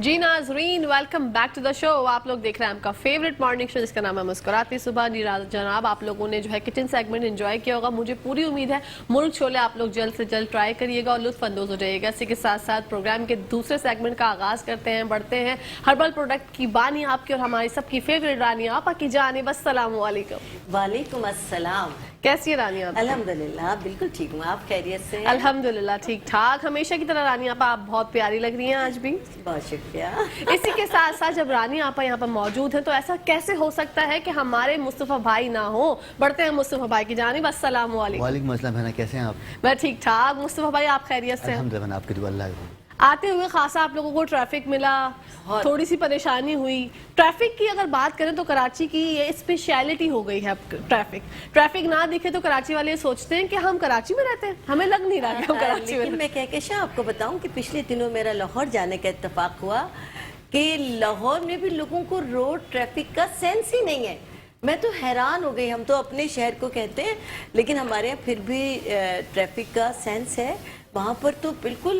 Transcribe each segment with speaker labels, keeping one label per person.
Speaker 1: जी नाजरीन, welcome back to the show. आप लोग देख रहे हैं आपका फेवरेट मॉर्निंग शो जिसका नाम है मुस्कुराती सुबह। जनाब, आप लोगों ने जो है किचन सेगमेंट एंजॉय किया होगा, मुझे पूरी उम्मीद है। मुर्ग छोले आप लोग जल्द से जल्द ट्राई करिएगा और लुत्फ अंदोज हो जाइएगा। इसी के साथ साथ प्रोग्राम के दूसरे सेगमेंट का आगाज करते हैं, बढ़ते हैं। हर्बल प्रोडक्ट की बानी आपकी और हमारी सबकी फेवरेट रानी आपा की जानिब। अस्सलाम वालेकुम।
Speaker 2: वालेकुम अस्सलाम।
Speaker 1: कैसी है रानी आप?
Speaker 2: अल्हम्दुलिल्लाह बिल्कुल ठीक हूँ, आप खैरियत से हैं?
Speaker 1: अल्हम्दुलिल्लाह ठीक ठाक। हमेशा की तरह रानी आपा आप बहुत प्यारी लग रही हैं आज भी।
Speaker 2: बहुत शुक्रिया।
Speaker 1: इसी के साथ साथ जब रानी आपा यहाँ पर मौजूद है तो ऐसा कैसे हो सकता है कि हमारे मुस्तफा भाई ना हो। बढ़ते हैं मुस्तफा भाई की जानिब। अस्सलाम वालेकुम।
Speaker 3: वालेकुम अस्सलाम। है ना, कैसे हैं आप?
Speaker 1: मैं ठीक ठाक। मुस्तफा भाई आप खैरियत से हैं?
Speaker 3: अल्हम्दुलिल्लाह, आपकी दुआ अल्लाह की।
Speaker 1: आते हुए खासा आप लोगों को ट्रैफिक मिला, थोड़ी सी परेशानी हुई। ट्रैफिक की अगर बात करें तो कराची की ये स्पेशलिटी हो गई है। ट्रैफिक ना दिखे तो कराची वाले सोचते हैं कि हम कराची में रहते हैं, हमें लग नहीं रहा कि हम कराची में।
Speaker 2: लेकिन मैं कहकशा आपको बताऊं कि पिछले दिनों मेरा लाहौर जाने का इत्तेफाक हुआ कि लाहौर में भी लोगों को रोड ट्रैफिक का सेंस ही नहीं है। मैं तो हैरान हो गई। हम तो अपने शहर को कहते हैं लेकिन हमारे यहाँ फिर भी ट्रैफिक का सेंस है। वहाँ पर तो बिल्कुल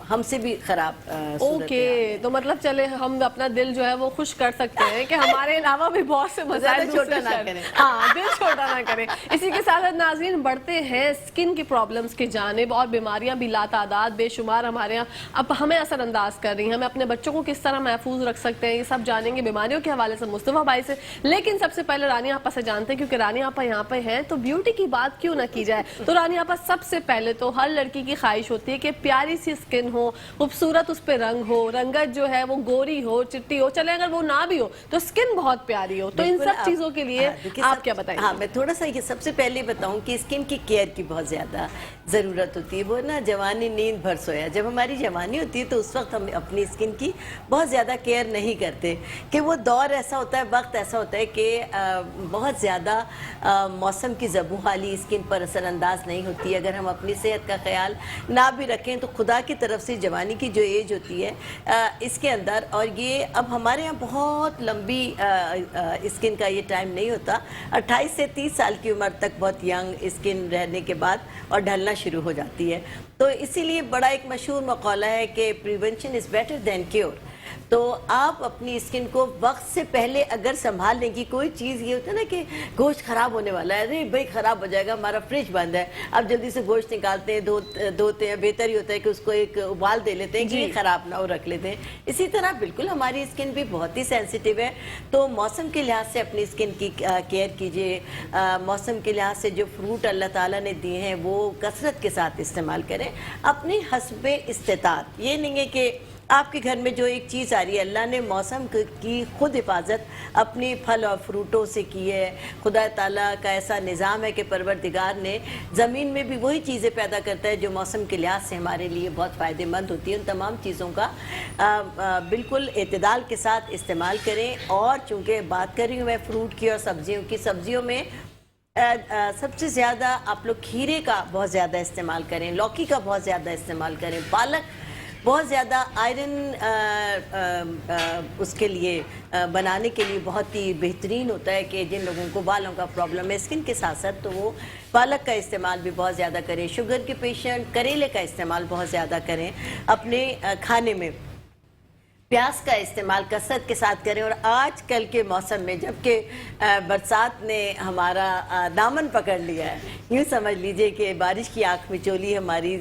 Speaker 2: हमसे भी खराब।
Speaker 1: ओके, तो मतलब चले हम अपना दिल जो है वो खुश कर सकते हैं कि हमारे अलावा भी बहुत से मसाइल
Speaker 2: छोटा ना करें।
Speaker 1: हाँ, दिल छोटा ना करें। इसी के साथ नाज़रीन बढ़ते हैं स्किन की प्रॉब्लम्स की जानिब। और बीमारियां भी लातादाद बेशुमार हमारे यहाँ अब हमें असरअंदाज कर रही हैं। हमें अपने बच्चों को किस तरह महफूज रख सकते हैं, ये सब जानेंगे बीमारियों के हवाले से मुस्तफा भाई से। लेकिन सबसे पहले रानी आपा से जानते हैं, क्योंकि रानी आपा यहाँ पे हैं तो ब्यूटी की बात क्यों ना की जाए। तो रानी आपा, सबसे पहले तो हर लड़की की ख्वाहिश होती है कि प्यारी सी स्किन हो, खूबसूरत उस पे रंग हो, रंगत जो है वो गोरी हो, चिट्टी हो, चले अगर वो ना भी हो तो स्किन बहुत प्यारी हो। तो इन सब चीजों के लिए आप क्या बताएंगे?
Speaker 2: हाँ, मैं थोड़ा सा ये सबसे पहले बताऊं कि स्किन की केयर की बहुत ज्यादा जरूरत होती है। वो ना जवानी नींद भर सोया। जब हमारी जवानी होती है तो उस वक्त हम अपनी स्किन की बहुत ज्यादा केयर नहीं करते कि वो दौर ऐसा होता है, वक्त ऐसा होता है कि बहुत ज्यादा मौसम की ज़बूहाली स्किन पर असरअंदाज नहीं होती। अगर हम अपनी सेहत का ख्याल ना भी रखें तो खुदा की तरफ से जवानी की जो एज होती है इसके अंदर, और ये अब हमारे यहाँ बहुत लंबी स्किन का ये टाइम नहीं होता। 28 से 30 साल की उम्र तक बहुत यंग स्किन रहने के बाद और ढलना शुरू हो जाती है। तो इसीलिए बड़ा एक मशहूर मक़ौला है कि prevention is better than cure. तो आप अपनी स्किन को वक्त से पहले अगर संभाल लें कि कोई चीज़ ये होता है ना कि गोश्त ख़राब होने वाला है, अरे भाई ख़राब हो जाएगा, हमारा फ्रिज बंद है, अब जल्दी से गोश्त निकालते हैं, धोते हैं। बेहतर ही होता है कि उसको एक उबाल दे लेते हैं कि ख़राब ना हो, रख लेते हैं। इसी तरह बिल्कुल हमारी स्किन भी बहुत ही सेंसिटिव है। तो मौसम के लिहाज से अपनी स्किन की केयर कीजिए। मौसम के लिहाज से जो फ्रूट अल्लाह ताला ने दिए हैं वो कसरत के साथ इस्तेमाल करें अपनी हस्बे इस्तेताअत। ये नहीं है कि आपके घर में जो एक चीज़ आ रही है, अल्लाह ने मौसम की खुद हिफाजत अपनी फल और फ्रूटों से की है। खुदा ताला का ऐसा निज़ाम है कि परवरदिगार ने ज़मीन में भी वही चीज़ें पैदा करता है जो मौसम के लिहाज से हमारे लिए बहुत फ़ायदेमंद होती है। उन तमाम चीज़ों का बिल्कुल एतदाल के साथ इस्तेमाल करें। और चूँकि बात कर रही हूँ मैं फ्रूट की और सब्जियों की, सब्जियों में सबसे ज़्यादा आप लोग खीरे का बहुत ज़्यादा इस्तेमाल करें, लौकी का बहुत ज़्यादा इस्तेमाल करें, पालक बहुत ज़्यादा आयरन उसके लिए बनाने के लिए बहुत ही बेहतरीन होता है कि जिन लोगों को बालों का प्रॉब्लम है स्किन के साथ साथ, तो वो पालक का इस्तेमाल भी बहुत ज़्यादा करें। शुगर के पेशेंट करेले का इस्तेमाल बहुत ज़्यादा करें अपने खाने में। प्याज का इस्तेमाल कसरत के साथ करें। और आजकल के मौसम में जबकि बरसात ने हमारा दामन पकड़ लिया है, यूँ समझ लीजिए कि बारिश की आँख मिचोली हमारी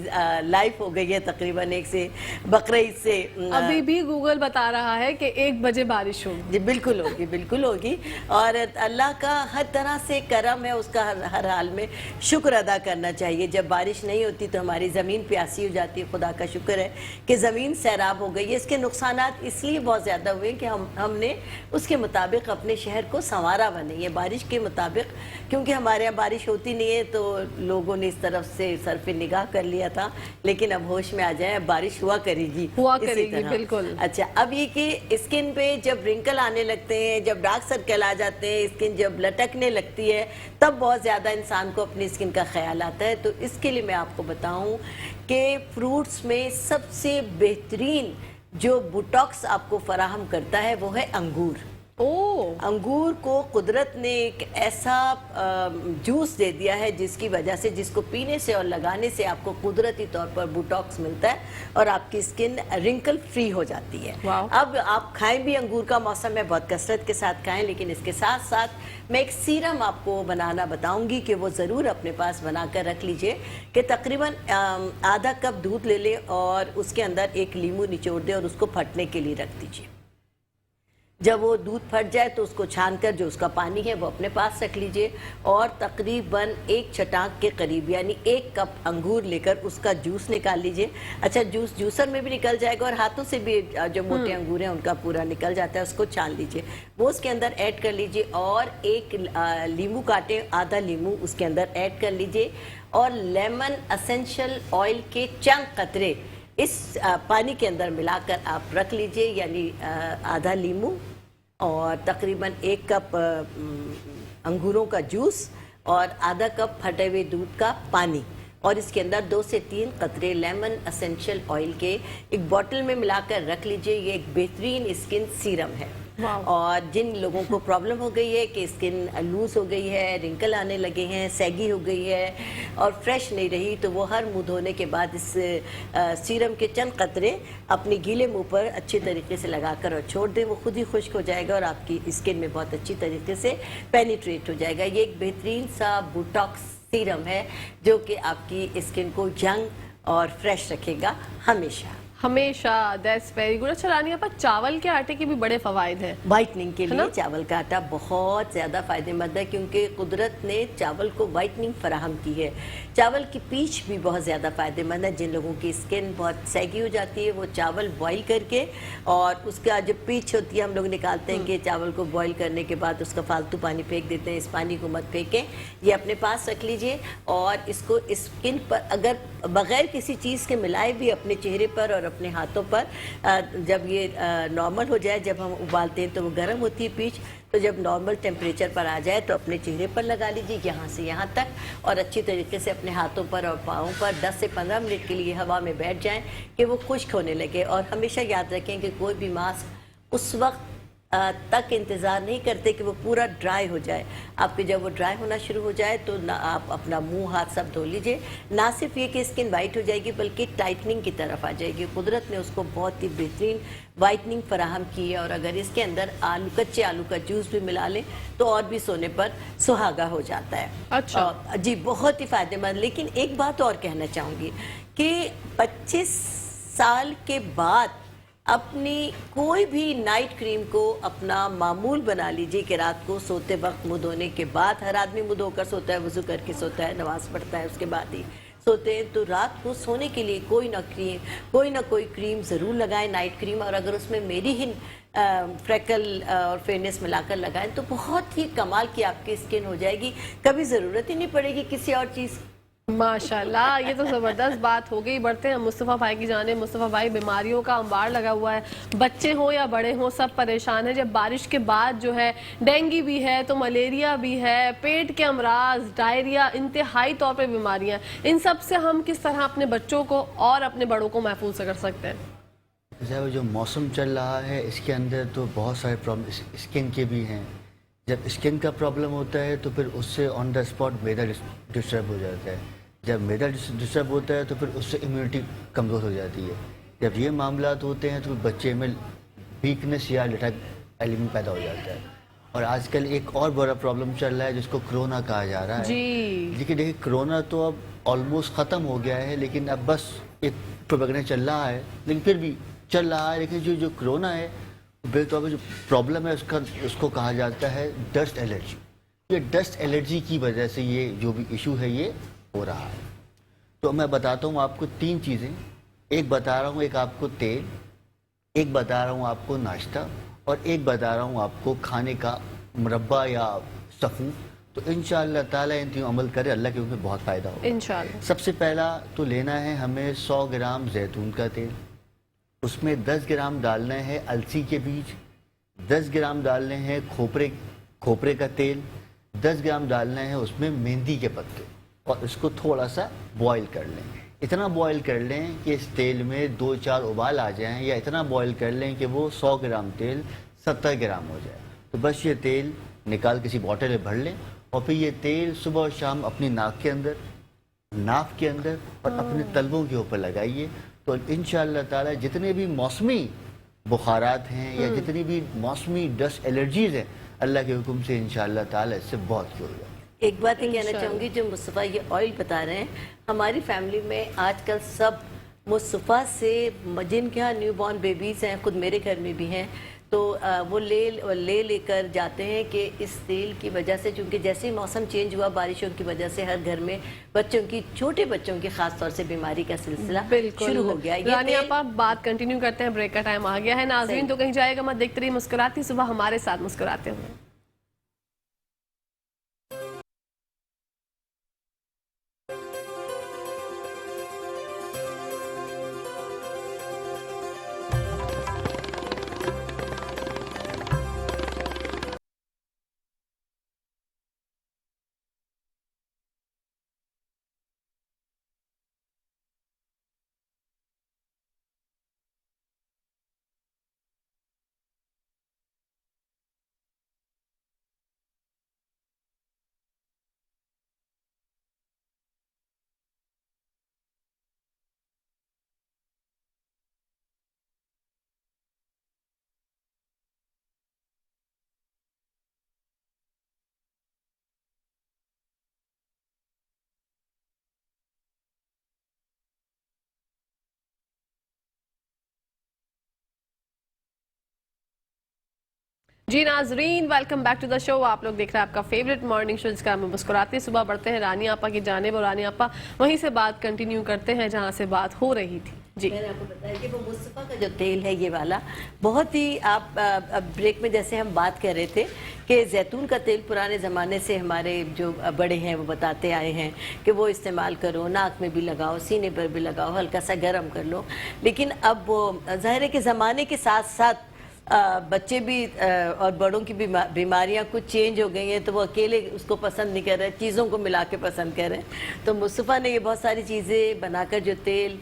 Speaker 2: लाइफ हो गई है तकरीबन एक से बकरीद से।
Speaker 1: अभी भी गूगल बता रहा है कि 1 बजे बारिश होगी।
Speaker 2: जी बिल्कुल होगी, बिल्कुल होगी। और अल्लाह का हर तरह से करम है, उसका हर हाल में शुक्र अदा करना चाहिए। जब बारिश नहीं होती तो हमारी ज़मीन प्यासी हो जाती है। खुदा का शुक्र है कि ज़मीन सैराब हो गई है। इसके नुकसानात इसलिए बहुत ज़्यादा हुए कि हमने उसके मुताबिक अपने शहर को संवारा बनी है, बारिश के मुताबिक। क्योंकि हमारे यहाँ बारिश होती नहीं है तो लोगों ने इस तरफ से सरफ निगाह कर लिया था, लेकिन अब होश में आ जाए, बारिश हुआ करेगी
Speaker 1: बिल्कुल।
Speaker 2: अच्छा, अब ये कि स्किन पे जब रिंकल आने लगते हैं, जब डार्क सर्कल आ जाते हैं, स्किन जब लटकने लगती है, तब बहुत ज़्यादा इंसान को अपनी स्किन का ख्याल आता है। तो इसके लिए मैं आपको बताऊँ कि फ्रूट्स में सबसे बेहतरीन जो बुटॉक्स आपको फराहम करता है वो है अंगूर। अंगूर को कुदरत ने एक ऐसा जूस दे दिया है जिसकी वजह से, जिसको पीने से और लगाने से आपको कुदरती तौर पर बोटॉक्स मिलता है और आपकी स्किन रिंकल फ्री हो जाती है। अब आप खाएं भी, अंगूर का मौसम है, बहुत कसरत के साथ खाएं, लेकिन इसके साथ साथ मैं एक सीरम आपको बनाना बताऊंगी कि वो ज़रूर अपने पास बनाकर रख लीजिए कि तकरीबन आधा कप दूध ले लें और उसके अंदर एक नींबू निचोड़ दें और उसको फटने के लिए रख दीजिए। जब वो दूध फट जाए तो उसको छानकर जो उसका पानी है वो अपने पास रख लीजिए और तकरीबन एक चटाक के करीब यानी 1 कप अंगूर लेकर उसका जूस निकाल लीजिए। अच्छा, जूस जूसर में भी निकल जाएगा और हाथों से भी जो मोटे अंगूर हैं उनका पूरा निकल जाता है, उसको छान लीजिए, वो उसके अंदर ऐड कर लीजिए और एक नींबू काटे, आधा नींबू उसके अंदर ऐड कर लीजिए और लेमन एसेंशियल ऑयल के चंद कतरे इस पानी के अंदर मिलाकर आप रख लीजिए, यानी आधा नींबू और तकरीबन 1 कप अंगूरों का जूस और आधा कप फटे हुए दूध का पानी और इसके अंदर 2 से 3 कतरे लेमन एसेंशियल ऑयल के एक बोतल में मिलाकर रख लीजिए। ये एक बेहतरीन स्किन सीरम है। और जिन लोगों को प्रॉब्लम हो गई है कि स्किन लूज हो गई है, रिंकल आने लगे हैं, सैगी हो गई है और फ्रेश नहीं रही, तो वो हर मुंह धोने के बाद इस सीरम के चंद कतरे अपने गीले मुंह पर अच्छी तरीके से लगाकर और छोड़ दें, वो खुद ही खुश्क हो जाएगा और आपकी स्किन में बहुत अच्छी तरीके से पेनिट्रेट हो जाएगा। ये एक बेहतरीन सा बोटॉक्स सीरम है जो कि आपकी स्किन को यंग और फ्रेश रखेगा हमेशा।
Speaker 1: That's very good. अच्छा रानी आपा, चावल के आटे के भी बड़े फवायद हैं
Speaker 2: वाइटनिंग के लिए। चावल का आटा बहुत ज़्यादा फायदेमंद है क्योंकि कुदरत ने चावल को वाइटनिंग फराहम की है। चावल की पीच भी बहुत ज़्यादा फायदेमंद है। जिन लोगों की स्किन बहुत सैगी हो जाती है वो चावल बॉईल करके और उसका जो पीच होती है हम लोग निकालते हैं कि चावल को बॉईल करने के बाद उसका फालतू पानी फेंक देते हैं, इस पानी को मत फेंकें, ये अपने पास रख लीजिए और इसको स्किन पर अगर बग़ैर किसी चीज़ के मिलाए भी अपने चेहरे पर और अपने हाथों पर, जब ये नॉर्मल हो जाए, जब हम उबालते हैं तो वो गर्म होती है पीच, तो जब नॉर्मल टेम्परेचर पर आ जाए तो अपने चेहरे पर लगा लीजिए यहाँ से यहाँ तक और अच्छी तरीके से अपने हाथों पर और पाँवों पर 10 से 15 मिनट के लिए हवा में बैठ जाएं कि वो खुश्क होने लगे। और हमेशा याद रखें कि कोई भी मास्क उस वक्त तक इंतज़ार नहीं करते कि वो पूरा ड्राई हो जाए। आपके जब वो ड्राई होना शुरू हो जाए तो ना आप अपना मुंह हाथ सब धो लीजिए। ना सिर्फ ये कि स्किन वाइट हो जाएगी बल्कि टाइटनिंग की तरफ आ जाएगी। कुदरत ने उसको बहुत ही बेहतरीन वाइटनिंग फराहम की है और अगर इसके अंदर कच्चे आलू का जूस भी मिला लें तो और भी सोने पर सुहागा हो जाता है।
Speaker 1: अच्छा
Speaker 2: जी, बहुत ही फायदेमंद। लेकिन एक बात और कहना चाहूँगी कि 25 साल के बाद अपनी कोई भी नाइट क्रीम को अपना मामूल बना लीजिए कि रात को सोते वक्त मुंह धोने के बाद, हर आदमी मुंह धोकर सोता है, वज़ू करके सोता है, नमाज पढ़ता है, उसके बाद ही सोते हैं, तो रात को सोने के लिए कोई ना कोई क्रीम ज़रूर लगाएं, नाइट क्रीम, और अगर उसमें मेरी ही फ्रेकल और फेयरनेस मिलाकर लगाएं तो बहुत ही कमाल की आपकी स्किन हो जाएगी। कभी ज़रूरत ही नहीं पड़ेगी किसी और चीज़।
Speaker 1: माशाल्लाह, ये तो ज़बरदस्त बात हो गई। बढ़ते हैं मुस्तफ़ा भाई की जाने। मुस्तफ़ा भाई, बीमारियों का अंबार लगा हुआ है, बच्चे हों या बड़े हों सब परेशान है। जब बारिश के बाद जो है डेंगू भी है तो मलेरिया भी है, पेट के अमराज, डायरिया, इंतहाई तौर पे बीमारियां, इन सब से हम किस तरह अपने बच्चों को और अपने बड़ों को महफूज कर सकते हैं?
Speaker 3: जब जो मौसम चल रहा है इसके अंदर तो बहुत सारे प्रॉब्लम स्किन के भी हैं। जब स्किन का प्रॉब्लम होता है तो फिर उससे on the spot maida disturb हो जाता है। जब मैदा डिस्टर्ब होता है तो फिर उससे इम्यूनिटी कमज़ोर हो जाती है। जब ये मामलात होते हैं तो बच्चे में वीकनेस या लेथार्जी एलिमेंट पैदा हो जाता है। और आजकल एक और बड़ा प्रॉब्लम चल रहा है जिसको कोरोना कहा जा रहा है
Speaker 1: जी।
Speaker 3: लेकिन देखिए, कोरोना तो अब ऑलमोस्ट ख़त्म हो गया है, लेकिन अब बस एक प्रोपेगेंडा चल रहा है, लेकिन फिर भी चल रहा है। लेकिन जो कोरोना है बेतौर जो प्रॉब्लम है उसको कहा जाता है डस्ट एलर्जी। ये डस्ट एलर्जी की वजह से ये जो भी इशू है ये हो रहा है। तो मैं बताता हूँ आपको 3 चीज़ें। एक बता रहा हूँ, एक आपको तेल, एक बता रहा हूँ आपको नाश्ता, और एक बता रहा हूँ आपको खाने का मुरब्बा या सफ़ूफ। तो इंशाअल्लाह ताला इन तीनों अमल करें, अल्लाह के उनमें बहुत फ़ायदा होगा
Speaker 1: इंशाअल्लाह।
Speaker 3: सबसे पहला तो लेना है हमें 100 ग्राम जैतून का तेल। उसमें 10 ग्राम डालना है अलसी के बीज, 10 ग्राम डालने हैं खोपरे का तेल, 10 ग्राम डालना है उसमें मेहंदी के पत्ते, और इसको थोड़ा सा बॉईल कर लें। इतना बॉईल कर लें कि इस तेल में 2-4 उबाल आ जाएं, या इतना बॉईल कर लें कि वो 100 ग्राम तेल 70 ग्राम हो जाए। تو بس یہ تیل نکال کسی بوٹل میں بھر لیں اور پھر یہ تیل صبح اور شام اپنی ناک کے اندر، ناف کے اندر اور اپنے تلووں کے اوپر لگائیے، تو انشاءاللہ تعالی جتنے بھی موسمی بخارات ہیں یا جتنی بھی موسمی ڈسٹ الرجیز ہیں، اللہ کے حکم سے انشاءاللہ تعالی اس سے بہت کیور ہو جائے۔
Speaker 2: ایک بات یہ کہنا چاہوں گی، جو مصطفیٰ یہ آئل بتا رہے ہیں، ہماری فیملی میں آج کل سب مصطفیٰ سے، جن کے ہاں نیو بورن بیبیز ہیں، خود میرے گھر میں بھی ہیں، تو وہ لے کر جاتے ہیں کہ اس تیل کی وجہ سے، چونکہ جیسے ہی موسم چینج ہوا بارشوں کی وجہ سے ہر گھر میں بچوں کی، چھوٹے بچوں کی خاص طور سے بیماری کا سلسلہ شروع ہو گیا۔
Speaker 1: رانی آپ بات کنٹینیو کرتے ہیں، بریک کا ٹائم آ گیا ہے۔ ناظرین تو کہیں جائے گا مت، دیکھتے رہیے مسکراتی صبح ہمارے ساتھ مسکراتے ہوئے۔ جی ناظرین، ویلکم بیک ٹو دا شو۔ آپ لوگ دیکھ رہے ہیں آپ کا فیوریٹ مارننگ شو جس کا ہم مسکراتے صبح بڑھتے ہیں رانی آپا کی جانب، اور رانی آپا وہیں سے بات کنٹینیو کرتے ہیں جہاں سے بات ہو رہی تھی۔ جی
Speaker 2: میں نے آپ کو بتایا کہ وہ مصطفیٰ کا جو تیل ہے یہ والا بہت ہی، آپ بریک میں جیسے ہم بات کر رہے تھے کہ زیتون کا تیل پرانے زمانے سے ہمارے جو بڑے ہیں وہ بتاتے آئے ہیں کہ وہ استعمال کرو، ناک میں بھی لگاؤ، سینے پر بھی لگاؤ، ہلکا سا گرم کر لو، لیکن اب وہ ظاہر ہے کہ زمانے کے ساتھ ساتھ بچے بھی اور بڑوں کی بھی بیماریاں کچھ چینج ہو گئی ہیں، تو وہ اکیلے اس کو پسند نہیں کر رہے، چیزوں کو ملا کے پسند کر رہے ہیں۔ تو مصطفیٰ نے یہ بہت ساری چیزیں بنا کر جو تیل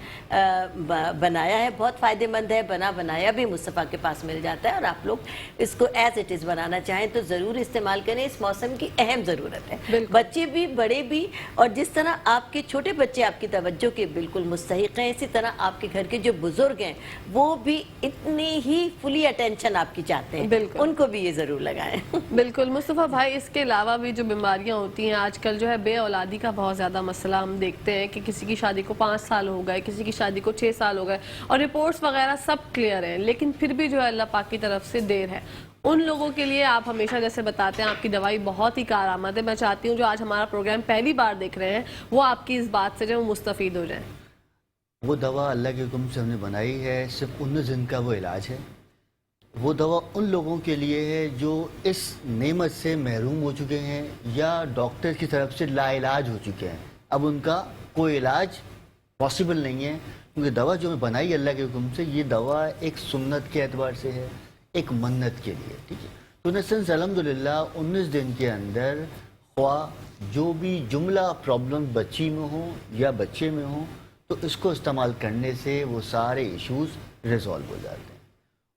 Speaker 2: بنایا ہے بہت فائدہ مند ہے، بنایا بھی مصطفیٰ کے پاس مل جاتا ہے، اور آپ لوگ اس کو ایز اٹ از بنانا چاہیں تو ضرور استعمال کریں، اس موسم کی اہم ضرورت ہے، بچے بھی بڑے بھی، اور جس طرح آپ کے چھوٹے بچے آپ کی توجہ کے بالکل مستحق ہیں، اسی طرح آپ کے گھر کے جو بزرگ ہیں وہ بھی اتنی ہی فلی اٹینشن آپ کی چاہتے ہیں، ان کو بھی یہ ضرور لگائیں۔
Speaker 1: بالکل مصطفیٰ بھائی، اس کے علاوہ بھی جو بیماریاں ہوتی ہیں آج کل، جو ہے بے اولادی کا بہت زیادہ مسئلہ ہم دیکھتے ہیں کہ کسی کی شادی کو 5 سال ہو گئے، کسی کی شادی کو 6 سال ہو گئے، اور رپورٹس وغیرہ سب کلیئر ہیں، لیکن پھر بھی جو ہے اللہ پاک کی طرف سے دیر ہے۔ ان لوگوں کے لیے آپ ہمیشہ جیسے بتاتے ہیں آپ کی دوائی بہت ہی کارآمد ہے۔ میں چاہتی ہوں جو آج ہمارا پروگرام پہلی بار دیکھ رہے ہیں وہ آپ کی اس بات سے جو مستفید ہو جائیں۔
Speaker 3: وہ دوا اللہ کے حکم سے ہم نے بنائی ہے، صرف 19 دن کا وہ علاج ہے۔ وہ دوا ان لوگوں کے لیے ہے جو اس نعمت سے محروم ہو چکے ہیں یا ڈاکٹر کی طرف سے لا علاج ہو چکے ہیں، اب ان کا کوئی علاج پاسبل نہیں ہے، کیونکہ دوا جو ہمیں بنائی اللہ کے حکم سے، یہ دوا ایک سنت کے اعتبار سے ہے، ایک منت کے لیے، ٹھیک ہے۔ تو نسنس الحمدللہ 19 دن کے اندر خواہ جو بھی جملہ پرابلم بچی میں ہوں یا بچے میں ہوں، تو اس کو استعمال کرنے سے وہ سارے ایشوز ریزالو ہو جاتے ہیں۔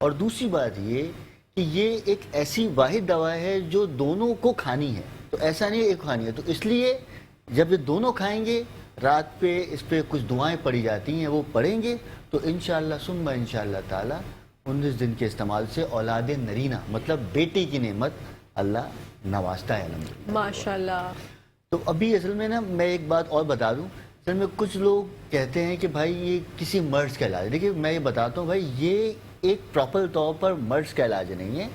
Speaker 3: اور دوسری بات یہ کہ یہ ایک ایسی واحد دوا ہے جو دونوں کو کھانی ہے، تو ایسا نہیں ایک کھانی ہے، تو اس لیے جب یہ دونوں کھائیں گے، رات پہ اس پہ کچھ دعائیں پڑھی جاتی ہیں وہ پڑھیں گے، تو انشاءاللہ ثم انشاءاللہ تعالی 19 دن کے استعمال سے اولاد نرینہ مطلب بیٹے کی نعمت اللہ نوازتا ہے الحمدللہ۔
Speaker 1: ماشاءاللہ۔
Speaker 3: تو ابھی اصل میں نا میں ایک بات اور بتا دوں، اصل میں کچھ لوگ کہتے ہیں کہ بھائی یہ کسی مرض کا علاج ہے، دیکھیے میں یہ بتاتا ہوں بھائی یہ ایک پراپر طور پر مرض کا علاج نہیں ہے،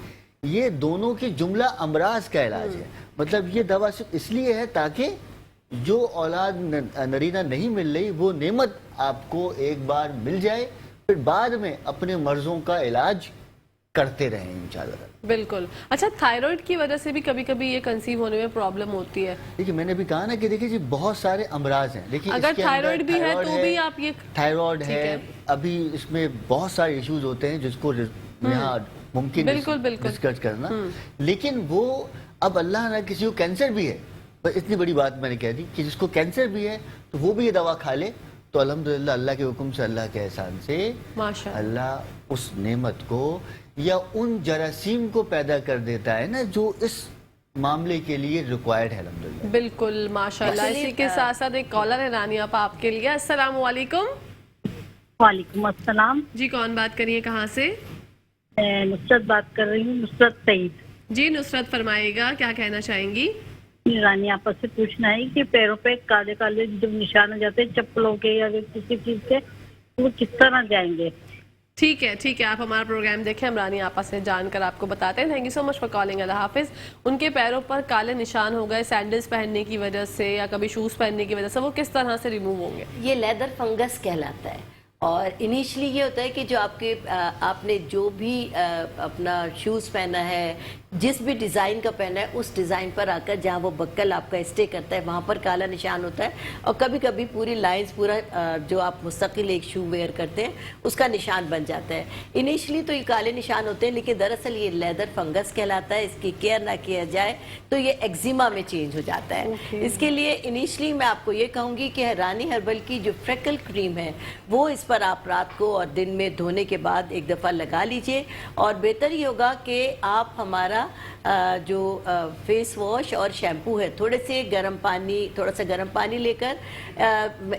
Speaker 3: یہ دونوں کے جملہ امراض کا علاج ہے۔ مطلب یہ دوا صرف اس لیے ہے تاکہ جو اولاد نرینہ نہیں مل رہی وہ نعمت آپ کو ایک بار مل جائے، پھر بعد میں اپنے مرضوں کا علاج کرتے رہیں انشاءاللہ۔
Speaker 1: بالکل۔ اچھا، تھائرائیڈ کی وجہ سے بھی کبھی کبھی یہ کنسیو ہونے میں پرابلم ہوتی ہے؟
Speaker 3: دیکھیے میں نے بھی کہا نا کہ دیکھیے جی بہت سارے امراض ہیں، دیکھیے
Speaker 1: اگر تھائرائیڈ بھی ہے تو بھی آپ یہ
Speaker 3: تھائرائیڈ ہے، ابھی اس میں بہت سارے ایشوز ہوتے ہیں جس کو یہاں ممکن ڈسکس کرنا، لیکن وہ اب اللہ نہ کسی کو کینسر بھی ہے، بس اتنی بڑی بات میں نے کہہ دی کہ جس کو کینسر بھی ہے تو وہ بھی یہ دوا کھا لے، تو الحمدللہ اللہ کے حکم سے، اللہ کے احسان سے اللہ اس نعمت کو या उन जरासीम को पैदा कर देता है ना जो इस मामले के लिए रिक्वायर्ड है अल्हम्दुलिल्लाह।
Speaker 1: बिल्कुल माशाल्लाह। इसी के साथ साथ एक कॉलर है रानी आप आपके लिए। अस्सलाम वालेकुम।
Speaker 4: वालेकुम अस्सलाम।
Speaker 1: जी कौन बात करिए, कहाँ से?
Speaker 4: मैं नुसरत बात कर रही हूँ, नुसरत सईद।
Speaker 1: जी नुसरत फरमाइएगा, क्या कहना चाहेंगी?
Speaker 4: रानी आपस से पूछना है कि पैरों पे काले काले जो निशान हो जाते हैं चप्पलों के या किसी चीज के, वो किस तरह जाएंगे?
Speaker 1: ठीक है, आप हमारा प्रोग्राम देखें, हम रानी आपा से जानकर आपको बताते हैं। Thank you so much for calling. अल्लाह हाफिज। उनके पैरों पर काले निशान हो गए सैंडल्स पहनने की वजह से या कभी शूज पहनने की वजह से, वो किस तरह से रिमूव होंगे?
Speaker 2: ये लेदर फंगस कहलाता है। और इनिशियली ये होता है कि जो आपने जो भी अपना शूज़ पहना है, जिस भी डिज़ाइन का पहना है, उस डिज़ाइन पर आकर जहाँ वो बक्कल आपका स्टे करता है वहाँ पर काला निशान होता है। और कभी कभी पूरी लाइंस, पूरा जो आप मुस्तकिल एक शू वेयर करते हैं उसका निशान बन जाता है। इनिशियली तो ये काले निशान होते हैं, लेकिन दरअसल ये लेदर फंगस कहलाता है। इसकी केयर ना किया जाए तो ये एक्जिमा में चेंज हो जाता है। इसके लिए इनिशियली मैं आपको ये कहूँगी कि रानी हर्बल की जो फ्रेकल क्रीम है वो इस पर आप रात को और दिन में धोने के बाद एक दफ़ा लगा लीजिए। और बेहतर ये होगा कि आप हमारा जो फेस वॉश और शैम्पू है, थोड़ा सा गर्म पानी लेकर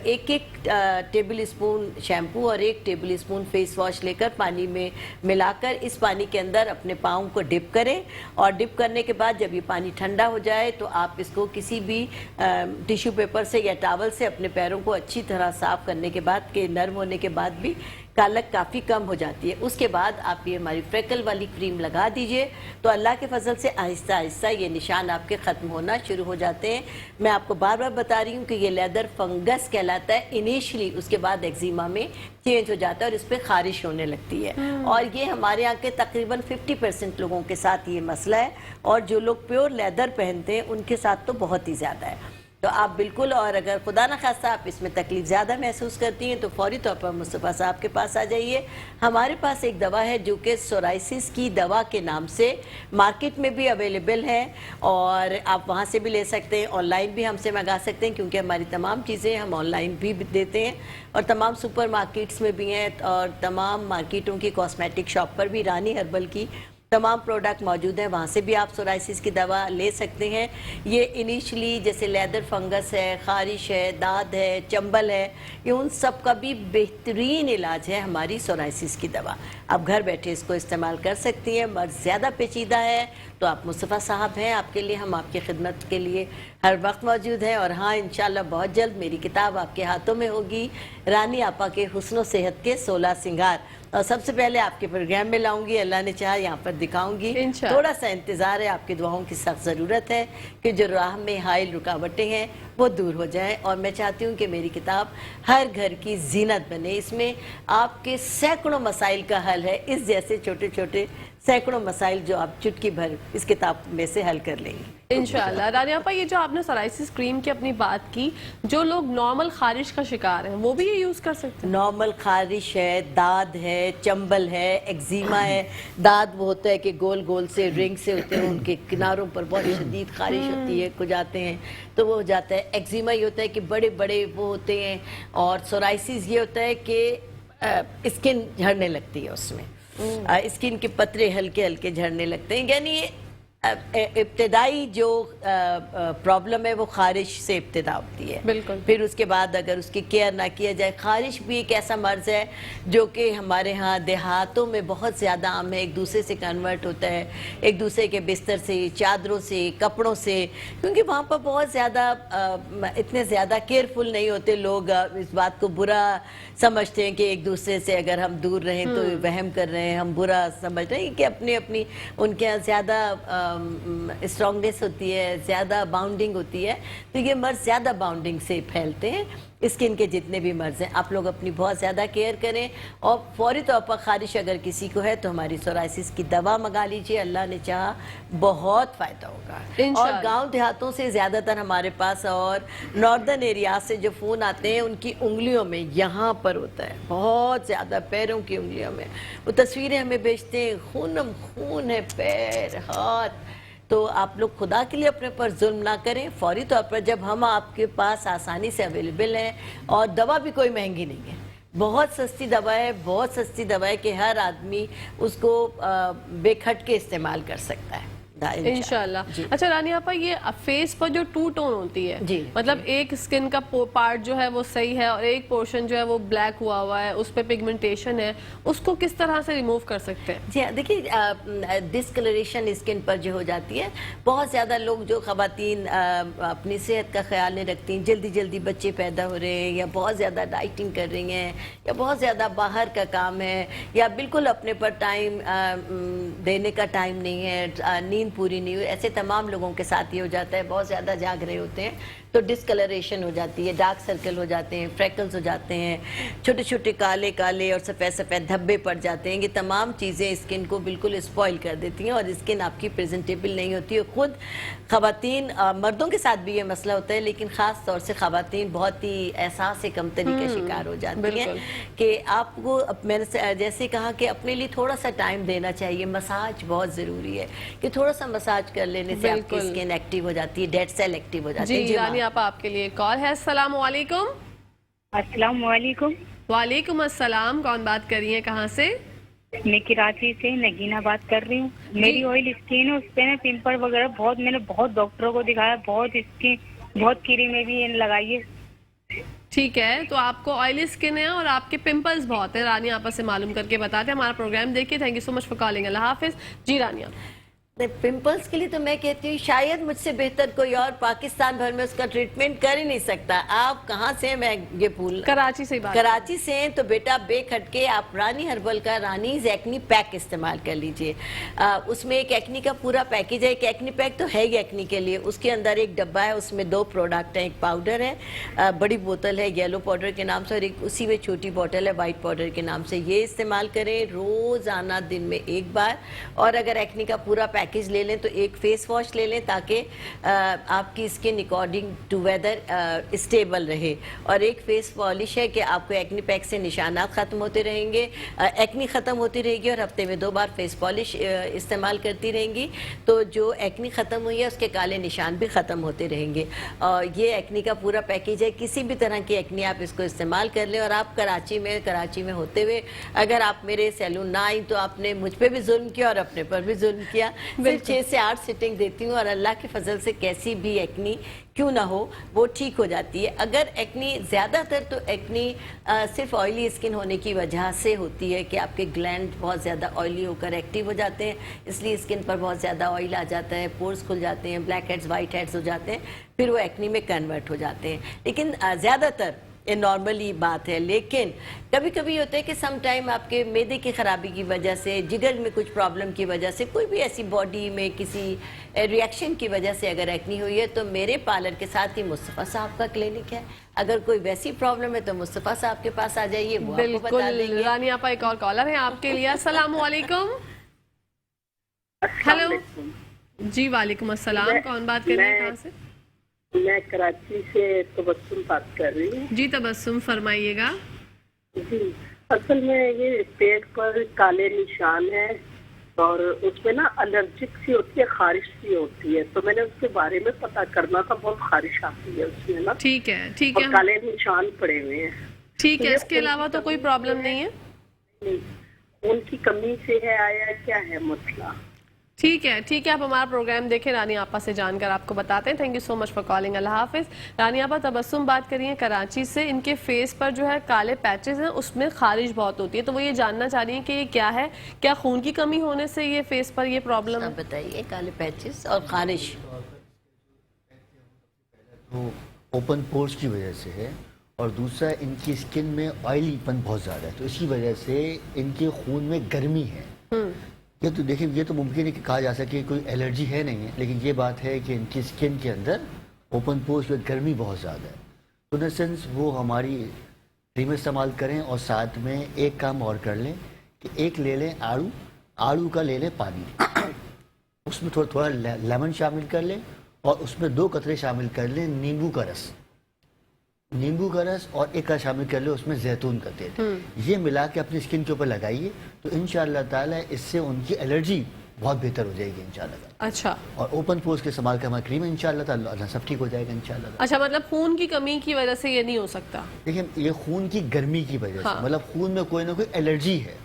Speaker 2: एक टेबल स्पून शैम्पू और 1 टेबल स्पून फेस वॉश लेकर पानी में मिलाकर इस पानी के अंदर अपने पाँव को डिप करें। और डिप करने के बाद जब ये पानी ठंडा हो जाए तो आप इसको किसी भी टिश्यू पेपर से या टॉवल से अपने पैरों को अच्छी तरह साफ करने के बाद, के नरम होने के बाद भी कालक काफ़ी कम हो जाती है। उसके बाद आप ये हमारी फ्रेकल वाली क्रीम लगा दीजिए तो अल्लाह के फजल से आहिस्ता आहिस्ता ये निशान आपके ख़त्म होना शुरू हो जाते हैं। मैं आपको बार बार बता रही हूँ कि ये लेदर फंगस कहलाता है इनिशियली, उसके बाद एक्जिमा में चेंज हो जाता है और इस पर खारिश होने लगती है। और ये हमारे यहाँ के तकरीबन 50% लोगों के साथ ये मसला है। और जो लोग प्योर लेदर पहनते हैं उनके साथ तो बहुत ही ज़्यादा है। तो आप बिल्कुल, और अगर खुदा न खास्ता आप इसमें तकलीफ ज़्यादा महसूस करती हैं तो फौरी तौर पर मुस्तफ़ा साहब के पास आ जाइए। हमारे पास एक दवा है जो कि सोराइसिस की दवा के नाम से मार्केट में भी अवेलेबल है और आप वहाँ से भी ले सकते हैं, ऑनलाइन भी हमसे मंगा सकते हैं, क्योंकि हमारी तमाम चीज़ें हम ऑनलाइन भी देते हैं और तमाम सुपर मार्केट्स में भी हैं और तमाम मार्केटों की कॉस्मेटिक शॉप पर भी रानी हर्बल की तमाम प्रोडक्ट मौजूद हैं, वहाँ से भी आप सोराइसिस की दवा ले सकते हैं। ये इनिशियली जैसे लेदर फंगस है, खारिश है, दाद है, चंबल है, ये उन सब का भी बेहतरीन इलाज है हमारी सोराइसिस की दवा। आप घर बैठे इसको इस्तेमाल कर सकती हैं। मर्ज़ ज़्यादा पेचीदा है तो आप मुस्तफ़ा साहब हैं, आपके लिए, हम आपकी खिदमत के लिए हर वक्त मौजूद हैं। और हाँ, इंशाल्लाह बहुत जल्द मेरी किताब आपके हाथों में होगी, रानी आपा के हुस्न सेहत के 16 सिंगार। और सबसे पहले आपके प्रोग्राम में लाऊंगी, अल्लाह ने चाहा यहाँ पर दिखाऊंगी। थोड़ा सा इंतज़ार है, आपकी दुआओं की सख्त ज़रूरत है कि जो राह में हाइल रुकावटें हैं वो दूर हो जाएं। और मैं चाहती हूँ कि मेरी किताब हर घर की जीनत बने। इसमें आपके सैकड़ों मसाइल का हल है, इस जैसे छोटे छोटे सैकड़ों मसाइल जो आप चुटकी भर इस किताब में से हल कर लेंगे
Speaker 1: इंशाल्लाह। रानी आपा, ये जो आपने सोराइसिस क्रीम की अपनी बात की, जो लोग नॉर्मल खारिश का शिकार हैं वो भी ये यूज़ कर सकते हैं?
Speaker 2: नॉर्मल खारिश है, दाद है, चंबल है, एक्जिमा है। दाद वो होता है कि गोल गोल से रिंग से होते हैं, उनके किनारों पर बहुत शदीद खारिश होती है, खुजाते हैं तो वो हो जाता है। एक्जिमा ये होता है कि बड़े बड़े वो होते हैं। और सोराइसिस ये होता है कि स्किन झड़ने लगती है, उसमें स्किन के पतरे हल्के हल्के झड़ने लगते हैं। यानी इब्तदाई जो प्रॉब्लम है वो खारिश से इब्तदा होती है।
Speaker 1: बिल्कुल।
Speaker 2: फिर उसके बाद अगर उसकी केयर ना किया जाए, खारिश भी एक ऐसा मर्ज़ है जो कि हमारे यहाँ देहातों में बहुत ज़्यादा आम है। एक दूसरे से कन्वर्ट होता है, एक दूसरे के बिस्तर से, चादरों से, कपड़ों से, क्योंकि वहाँ पर बहुत ज़्यादा इतने ज़्यादा केयरफुल नहीं होते लोग। इस बात को बुरा समझते हैं कि एक दूसरे से अगर हम दूर रहें तो वहम कर रहे हैं, हम बुरा समझ रहे हैं कि अपनी अपनी उनके यहाँ ज़्यादा स्ट्रॉन्गनेस होती है, ज़्यादा बाउंडिंग होती है। तो ये मर्ज़ ज़्यादा बाउंडिंग से फैलते हैं। स्किन के जितने भी मर्ज़ हैं आप लोग अपनी बहुत ज़्यादा केयर करें। और फौरी तौर पर खारिश अगर किसी को है तो हमारी सोराइसिस की दवा मंगा लीजिए, अल्लाह ने चाहा बहुत फ़ायदा होगा। और गांव देहातों से ज़्यादातर हमारे पास और नॉर्दर्न एरिया से जो फ़ोन आते हैं उनकी उंगलियों में यहाँ पर होता है बहुत ज़्यादा, पैरों की उंगलियों में। वो तस्वीरें हमें भेजते हैं, खूनम खून है पैर, हाथ। तो आप लोग खुदा के लिए अपने पर जुल्म ना करें। फौरी तौर पर जब हम आपके पास आसानी से अवेलेबल हैं और दवा भी कोई महंगी नहीं है, बहुत सस्ती दवा है, बहुत सस्ती दवा है कि हर आदमी उसको बेखट के इस्तेमाल कर सकता है
Speaker 1: इंशाल्लाह। अच्छा रानी आपा, ये फेस पर जो टू टोन होती है,
Speaker 2: जी,
Speaker 1: मतलब एक स्किन का पार्ट जो है वो सही है और एक पोर्शन जो है वो ब्लैक हुआ है, उस पे पिगमेंटेशन है, उसको किस तरह से रिमूव कर सकते हैं?
Speaker 2: जी हाँ, देखिए डिस्कलरेशन स्किन पर जो हो जाती है, बहुत ज़्यादा लोग जो ख़वातीन अपनी सेहत का ख्याल नहीं रखती, जल्दी जल्दी बच्चे पैदा हो रहे हैं या बहुत ज़्यादा डाइटिंग कर रही हैं या बहुत ज़्यादा बाहर का काम है या बिल्कुल अपने पर टाइम देने का टाइम नहीं है, नींद पूरी नहीं हुई, ऐसे तमाम लोगों के साथ ये हो जाता है। बहुत ज़्यादा जाग रहे होते हैं तो डिस्कलरेशन हो जाती है, डार्क सर्कल हो जाते हैं, फ्रेकल्स हो जाते हैं, छोटे छोटे काले काले और सफ़ेद सफ़ेद धब्बे पड़ जाते हैं। ये तमाम चीज़ें स्किन को बिल्कुल स्पॉइल कर देती हैं और स्किन आपकी प्रेजेंटेबल नहीं होती है। खुद ख़वातीन, मर्दों के साथ भी ये मसला होता है, लेकिन ख़ास तौर से ख़वातीन बहुत ही एहसास से कमतरी का शिकार हो जाती हैं कि आपको, मैंने जैसे कहा कि अपने लिए थोड़ा सा टाइम देना चाहिए। मसाज बहुत ज़रूरी है कि थोड़ा सा मसाज कर लेने से आपकी स्किन एक्टिव हो जाती है, डेड सेल एक्टिव हो जाती है।
Speaker 1: जी रानी आपा, आपके लिए कॉल है। अस्सलाम वालेकुम।
Speaker 5: अस्सलाम वालेकुम।
Speaker 1: वालेकुम अस्सलाम। कौन बात कर रही है, कहाँ से?
Speaker 5: मैं कराची से नगीना बात कर रही हूँ। मेरी ऑयल स्किन है, उस पे ना पिंपल वगैरह बहुत, मैंने बहुत डॉक्टरों को दिखाया, बहुत इसकी बहुत क्रीमें भी लगाई है।
Speaker 1: ठीक है, तो आपको ऑयली स्किन है और आपके पिंपल्स बहुत है। रानी आपा से मालूम करके बताते हैं। हमारा प्रोग्राम देखिए। Thank you so much for calling. अल्लाह हाफिज। जी रानी आप।
Speaker 2: पिंपल्स के लिए तो मैं कहती हूँ शायद मुझसे बेहतर कोई और पाकिस्तान भर में उसका ट्रीटमेंट कर ही नहीं सकता। आप कहाँ से हैं? मैं ये भूल,
Speaker 1: कराची से बात।
Speaker 2: कराची से हैं तो बेटा बेखटके आप रानी हर्बल का रानीज एक्नी पैक इस्तेमाल कर लीजिए। उसमें एक एक्नी का पूरा पैकेज है। एक एक्नी पैक तो है ही एक्नी के लिए, उसके अंदर एक डब्बा है, उसमें 2 प्रोडक्ट हैं। एक पाउडर है, बड़ी बोतल है येलो पाउडर के नाम से, और एक उसी में छोटी बोतल है वाइट पाउडर के नाम से। ये इस्तेमाल करें रोज़ाना दिन में 1 बार। और अगर एक्नी का पूरा पैकेज ले लें तो एक फेस वॉश ले लें ताकि आपकी skin according to weather stable रहे। और एक फेस पॉलिश है कि आपको एक्नी पैक से निशानात ख़त्म होते रहेंगे, एक्नी ख़त्म होती रहेगी और हफ्ते में 2 बार फेस पॉलिश इस्तेमाल करती रहेंगी तो जो एक्नी ख़त्म हुई है उसके काले निशान भी ख़त्म होते रहेंगे। और ये एक्नी का पूरा पैकेज है। किसी भी तरह की एक्नी आप इसको इस्तेमाल कर लें। और आप कराची में होते हुए अगर आप मेरे सैलून ना आई तो आपने मुझ पर भी जुल्म किया और अपने पर भी जुल्म किया। 6 से 8 सिटिंग देती हूँ और अल्लाह के फजल से कैसी भी एक्नी क्यों ना हो वो ठीक हो जाती है। अगर एक्नी, ज़्यादातर तो एक्नी सिर्फ ऑयली स्किन होने की वजह से होती है कि आपके ग्लैंड बहुत ज़्यादा ऑयली होकर एक्टिव हो जाते हैं, इसलिए स्किन पर बहुत ज़्यादा ऑयल आ जाता है, पोर्स खुल जाते हैं, ब्लैक हेड्स वाइट हेड्स हो जाते हैं, फिर वो एक्नी में कन्वर्ट हो जाते हैं। लेकिन ज़्यादातर ये नॉर्मली बात है। लेकिन कभी कभी होता है कि सम टाइम आपके मैदे की ख़राबी की वजह से, जिगर में कुछ प्रॉब्लम की वजह से, कोई भी ऐसी बॉडी में किसी रिएक्शन की वजह से अगर एक्नी हुई है तो मेरे पार्लर के साथ ही मुस्तफ़ा साहब का क्लिनिक है। अगर कोई वैसी प्रॉब्लम है तो मुस्तफ़ा साहब के पास आ जाइए, वो आपको बता देंगे।
Speaker 1: बिल्कुल। रानी आपा, एक और कॉलर है आपके लिए। अस्सलाम वालेकुम। हेलो जी। वालेकुम अस्सलाम। कौन बात कर रहे हैं, कहाँ से?
Speaker 6: मैं कराची से तबस्सुम बात कर रही हूँ।
Speaker 1: जी तबस्सुम, फरमाइएगा।
Speaker 6: जी, असल में ये पेट पर काले निशान है और उसमें ना एलर्जिक सी होती है, खारिश सी होती है, तो मैंने उसके बारे में पता करना था। बहुत खारिश आती है उसमें ना।
Speaker 1: ठीक है, ठीक
Speaker 6: और
Speaker 1: है,
Speaker 6: काले निशान पड़े हुए हैं।
Speaker 1: ठीक है। इसके अलावा तो कोई प्रॉब्लम नहीं है?
Speaker 6: नहीं, उनकी कमी से है आया, क्या है मसला?
Speaker 1: ठीक है, ठीक है। आप हमारा प्रोग्राम देखें, रानी आपा से जानकर आपको बताते हैं। Thank you so much for calling. अल्लाह हाफिज। रानी आपा तबस्सुम बात करिए कराची से। इनके फेस पर जो है काले पैचेस हैं, उसमें खारिश बहुत होती है, तो वो ये जानना चाह रही है कि ये क्या है, क्या खून की कमी होने से ये फेस पर ये प्रॉब्लम है?
Speaker 2: आप बताइए। काले पैचेस और खारिश
Speaker 3: तो ओपन पोर्स की वजह से है और दूसरा इनकी स्किन में ऑयलीपन बहुत ज़्यादा है, तो इसी वजह से इनके खून में गर्मी है। ये तो देखिए, ये तो मुमकिन है कि कहा जा सके कोई एलर्जी है नहीं है, लेकिन ये बात है कि इनकी स्किन के अंदर ओपन पोर्स में गर्मी बहुत ज़्यादा है। तो इन सेंस वो हमारी क्रीम इस्तेमाल करें और साथ में एक काम और कर लें कि एक ले लें आड़ू का ले लें पानी, उसमें थोड़ा लेमन शामिल कर लें और उसमें 2 कतरे शामिल कर लें नींबू का रस और एक का शामिल कर ले उसमें जैतून का तेल। ये मिला के अपनी स्किन के ऊपर लगाइए तो इंशाअल्लाह ताला इससे उनकी एलर्जी बहुत बेहतर हो जाएगी इंशाल्लाह।
Speaker 1: अच्छा
Speaker 3: और ओपन पोर्स के इस्तेमाल का हमारा क्रीम है इंशाल्लाह ताला, अल्लाह सब ठीक हो जाएगा इंशाल्लाह।
Speaker 1: अच्छा, मतलब खून की कमी की वजह से ये नहीं हो सकता।
Speaker 3: देखिए ये खून की गर्मी की वजह
Speaker 1: हाँ।
Speaker 3: से, मतलब खून में कोई ना कोई एलर्जी है,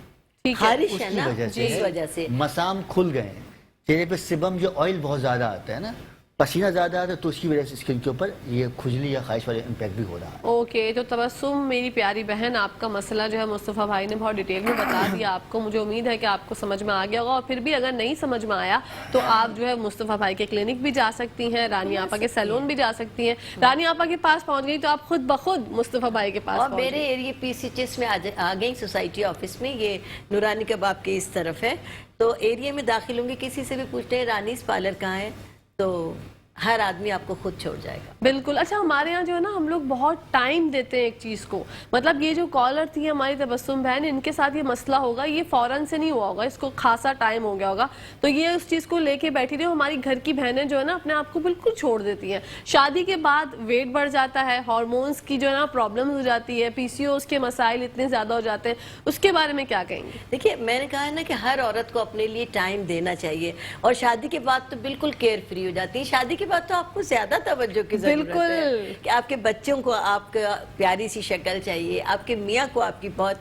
Speaker 1: ठीक है।
Speaker 2: खारिश है
Speaker 3: उसकी
Speaker 2: ना,
Speaker 3: वजह से
Speaker 2: इस वजह से
Speaker 3: मसाम खुल गए हैं, चेहरे पे सिबम जो ऑयल बहुत ज़्यादा आता है ना, पसीना ज़्यादा आता है, तो उसकी वजह से स्किन के ऊपर ये खुजली या ख़ारिश वाले इम्पैक्ट भी हो रहा है।
Speaker 1: ओके, तो तबस्सुम मेरी प्यारी बहन, आपका मसला जो है मुस्तफ़ा भाई ने बहुत डिटेल में बता दिया आपको। मुझे उम्मीद है कि आपको समझ में आ गया होगा, और फिर भी अगर नहीं समझ में आया तो आप जो है मुस्तफ़ा भाई के क्लिनिक भी जा सकती हैं, रानी आपा के सैलून भी जा सकती हैं। रानी आपा के पास पहुंच गई तो आप खुद ब खुद मुस्तफ़ा भाई के पास
Speaker 2: और
Speaker 1: पहुंच
Speaker 2: मेरे
Speaker 1: गई।
Speaker 2: एरिया PCHS में आ गई सोसाइटी ऑफिस में, ये नूरानी कबाब के इस तरफ है, तो एरिया में दाखिल होंगे, किसी से भी पूछते हैं रानीस पार्लर कहाँ है, तो हर आदमी आपको खुद छोड़ जाएगा।
Speaker 1: बिल्कुल। अच्छा, हमारे यहाँ जो है ना हम लोग बहुत टाइम देते हैं एक चीज़ को, मतलब ये जो कॉलर थी हमारी तबस्सुम बहन, इनके साथ ये मसला होगा, ये फौरन से नहीं हुआ होगा, इसको खासा टाइम हो गया होगा, तो ये उस चीज़ को लेके बैठी रही। हमारी घर की बहनें जो है ना अपने आप को बिल्कुल छोड़ देती हैं। शादी के बाद वेट बढ़ जाता है, हार्मोन्स की जो है ना प्रॉब्लम हो जाती है, PCOS के मसाइल इतने ज़्यादा हो जाते हैं, उसके बारे में क्या कहेंगे?
Speaker 2: देखिए, मैंने कहा है ना कि हर औरत को अपने लिए टाइम देना चाहिए, और शादी के बाद तो बिल्कुल केयर फ्री हो जाती है। शादी के बाद तो आपको ज्यादा तवज्जो की जरूरत
Speaker 1: बिल्कुल।
Speaker 2: है कि आपके बच्चों को आपका प्यारी सी शक्ल चाहिए, आपके मियाँ को आपकी बहुत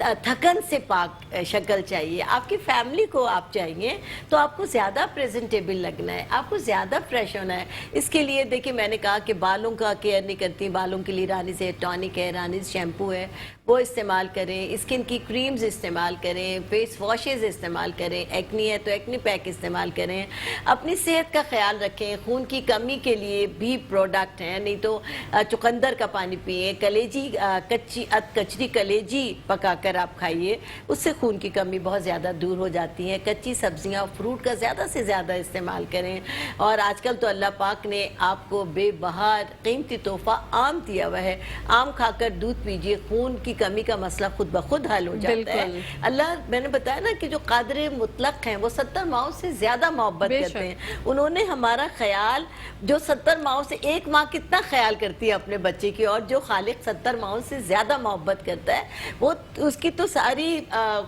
Speaker 2: थकन से पाक शक्ल चाहिए, आपकी फैमिली को आप चाहिए, तो आपको ज़्यादा प्रेजेंटेबल लगना है, आपको ज़्यादा फ्रेश होना है। इसके लिए देखिए, मैंने कहा कि बालों का केयर नहीं करती, बालों के लिए रानीस हेयर टॉनिक है, रानीस शैम्पू है, वो इस्तेमाल करें, स्किन की क्रीम्स इस्तेमाल करें, फेस वॉशेज़ इस्तेमाल करें, एक्नी है तो एक्नी पैक इस्तेमाल करें, अपनी सेहत का ख्याल रखें। खून की कमी के लिए भी प्रोडक्ट हैं, नहीं तो चुकंदर का पानी पिए, कलेजी कचरी कलेजी पका कर आप खाइए, उससे खून की कमी बहुत ज़्यादा दूर हो जाती है। कच्ची सब्जियां और फ्रूट का ज़्यादा से ज़्यादा इस्तेमाल करें, और आजकल तो अल्लाह पाक ने आपको बेबहार कीमती तोहफा आम दिया हुआ है, आम खाकर दूध पीजिए, खून की कमी का मसला खुद ब खुद हल हो जाता है। अल्लाह, मैंने बताया ना कि जो कादिर मुतलक हैं वो 70 माओं से ज़्यादा मोहब्बत करते हैं। उन्होंने हमारा ख्याल, जो 70 माओं से एक माँ कितना ख्याल करती है अपने बच्चे की, और जो खालिक 70 माओं से ज़्यादा मोहब्बत करता है, वो उसकी तो सारी